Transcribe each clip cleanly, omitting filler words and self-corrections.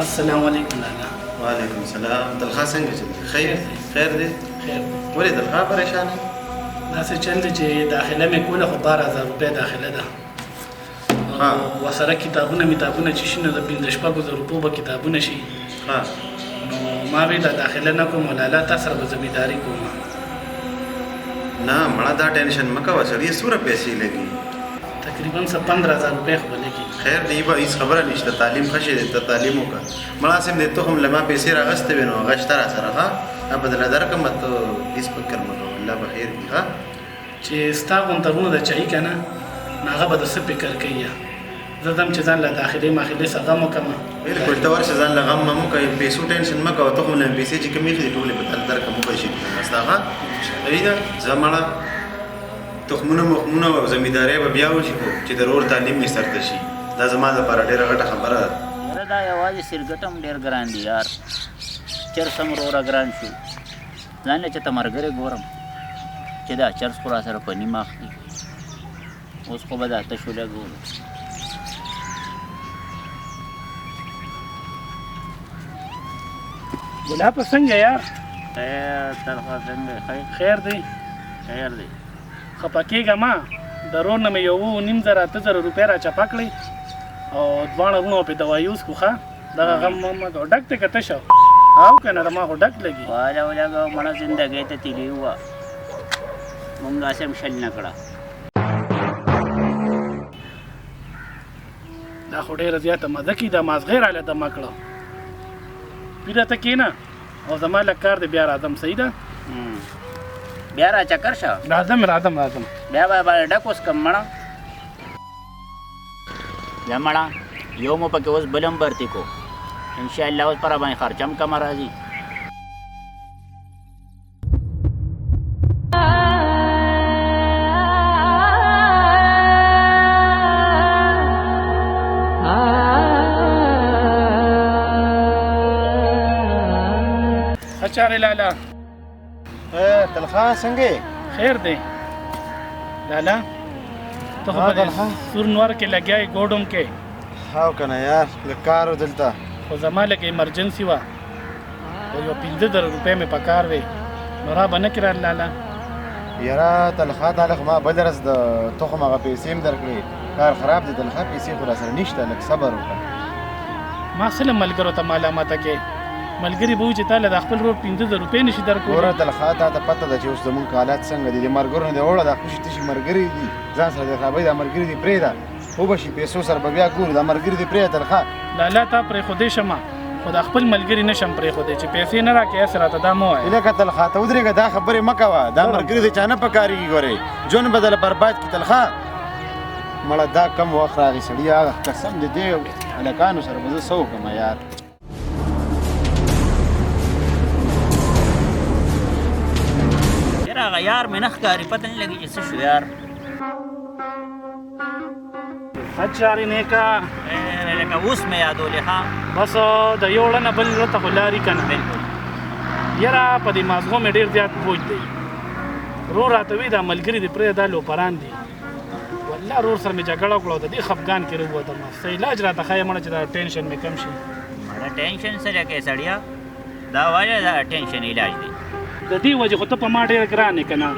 السلام علیکم لالا. وعلیکم السلام. دلخوا څنګه چل خیر دی؟ خیر. ولې دلخوا پریشانه؟ داسې چل دی چې داخله مې کوله خو 12000 روپۍ داخله ده. ورسره کتابونه چې شي نو د 15,000 روپو به کتابونه شي. نو ما وی دا داخله نه کوم لالا، تا سره به زمینداری کوم. نه مړه دا ټینشن مه کوه سړي، څومره پیسې لګي؟ تقریبا 15,000 روپۍ خو به لګي. خیر دی به هېڅ خبره نشته، تعلیم ښه شی دی، ته تعلیم وکړه. مړه صاحب د تخم له ما پیسې راغستې وې نو هغه شته را سره. ښه بدله درکړم، ته هېڅ فکر مه کوه، الله به خیر کړي. ښه چې ستا غونترونه د چایي که نه نو هغه به د څه فکر کوي. زه دم چې ځان له داخلي سره غم وکړم. بالکل ته ورشه ځان له غم مه کوه، پیسو ټینشن مه کوه. تخم له پیسې چې کومې ایښې دي ټولې به تاله درکړم، وبه شي ستا. ښه صحیح ده. زه مړه تخمونه مخمونه او زمیندارۍ به بیا وشي، خو چې د رور تعلیم مې سرته شي دا زما لپاره ډېره غټه خبره ده. یاره دا یوازې سرګټ هم ډېر ګران دي یار، چرس هم روره ګران شو. ځان له چې ته ملګری ګورم چې دا چرس خو را سره په نیمه اخلي، اوس خو به دا تشو لګولو. ګلابه څنګه یار؟ خیر تلخوا څنګه؟ خیر دی. خیر دی. خفه کېږه ما، د رور نه مې 1,500 8,000 روپۍ را چپه کړې او دواړه وروڼو پې دوایي اوس کړو. ښه دغه غم مه کوه. ډک دی که تشه او که نه د ما خو ډک لګي. واله ولګوه مړه زندګۍ ته تیلي وه، مونږ داسې هم شل نه کړه. دا خو ډېره زیاته مزه کي، دا مازغې راله دمه کړه. پیره ته کښېنه او زما لږ کار دی، بیا راځم. صحیح ده؟ بیا را چکر شه. راځم. بیا به ډک اوس کم مړه. بیا مړه یو مو پکې اوس بل هم برتي کو، انشاءالله اوس پر باندې خرچه هم کمه راځي. چارې لالا. تلخوا څنګه؟ خیر دی لالا. ته خو په سور نور کې لګیا یې ګوډم کې. هاو که نه یار لږ کار و دلته، خو زما لږ ایمرجنسي وه او یو 15,000 روپۍ مې په کار وې نو را به نه کړه لالا. یاره تلخوا دا لږ ما بل ورځ د تخم هغه پیسې هم درکړې، کار خراب دی تلخوا، پیسې خو را سره نشته، لږ صبر وکړه. ما څه له ملګرو ته ملامته کې، ملګري به وي چې تا له د خپل رور 15,000 روپۍ نشي درکولی. ګوره تلخوا تا ته پته ده چې اوس زمونږ حالات څنګه دي، د ملګرو نه دې وړه دا خوشي تشي ملګري دي، ځان سره د خرابۍ دا ملګري دي پرېږده، وبه شي پیسو سره به بیا ګورو، دا ملګري دې پرېږده تلخوا. لالا تا پرېښودی شمه خو د خپل ملګري نشم پرېښودی چې پیسې نه راکړې، هسې راته دا مه وایه. لکه تلخوا ته ودرېږه، دا خبرې مه کوه، دا ملګري دې چا نه پکارېږي. ګورې ژوند به دله برباد کړي تلخوا. مړه دا کم وخت راغی سړي، هغه قسم د دې هلکانو سره به زه څه وکړم یار. هغه یار مې نه ښکاري، پته نه لګي چې څه شو یار. ښه چارې نیکه لکه اوس مې یادولې. ښه بس د یو وړه نه بل وړه ته خو لاري که نه. بلکل یاره په دې مازغو مې ډېر زیات بوج دی. رور راته وي دا ملګري دې پرېږده دا لوپران دي. والله رور سره مې جګړه وکړه او د دې خفګان کې راووتم. څه علاج راته ښایه مړه چې دا ټینشن مې کم شي. مړه ټینشن سره کې سړیا دا وایه دا ټینشن علاج دی. د دې وجې خو ته په ما ډېر ګران یې که نه.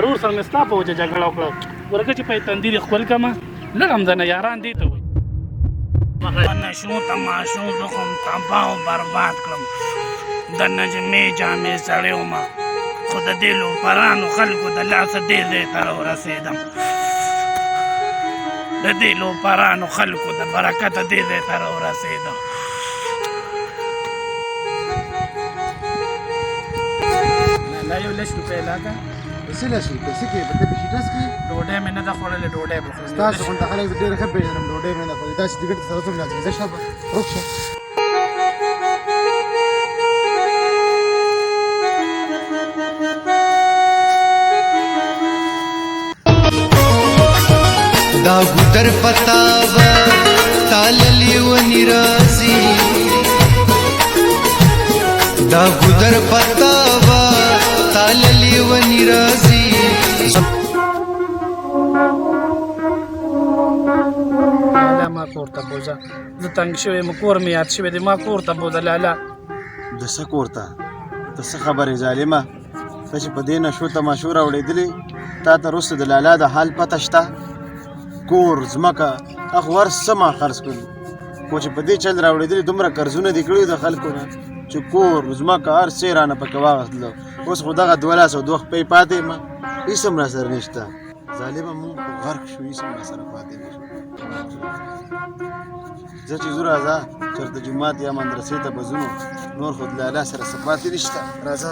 رور سره مې ستا په وجه جګړه وکړه. ورکه چې په تندیر یې ښکل کړمه لږ هم ځنه یاران دې ته وایي. نشو تماشو زه خو م تباه او برباد کړم، د نجمې جامې سړی ومه خو د دې لوپرانو خلکو د لاسه دې ځای ته راورسېدم. د دې لوپرانو خلکو د برکته دې ځای ته راورسېدم. لا یو لس روپۍ لاکه څه لس روپۍ څه کې به ته پېشي ډس کې ډوډۍ مې نه ده خوړلې، ډوډۍ به خورم. ستاسو غونډه خلک زه ډېر ښه پېژنم، ډوډۍ مې نه خوري، داسې د ګټې سره څوم نه ځي. ځه شه روغ شه. دا ګودر پتاوه تاللی ونی رازی، دا ګودر پتاوه تاللی ونی رازی. ما کور ته بوځه زه تنګ شوی یم کور مې یاد شوی دی ما کور ته بوځه لالا د څه کور ته د څه خبرې ظالمه ته چې په دې نشو تماشو راوړېدلې تا ته وروسته د لالا د حال پته شته کور ځمکه هغه ور څه ما خرڅ کړي خو چې په دې چل راوړېدلې دومره قرضونه دې کړي د خلکو نه چې کور ځمکه هر څه یې رانه پکې واخیستلو اوس خو دغه 1200 پیسې پاتې یم هېڅ هم راسره نشته ظالمه مونږ خو غرق شو هېڅ هم راسره پاتې نه شو زه چې ځو راځه چېرته جومات یا مدرسې ته به ځو نور خو د لالا سره څه پاتې نشته راځه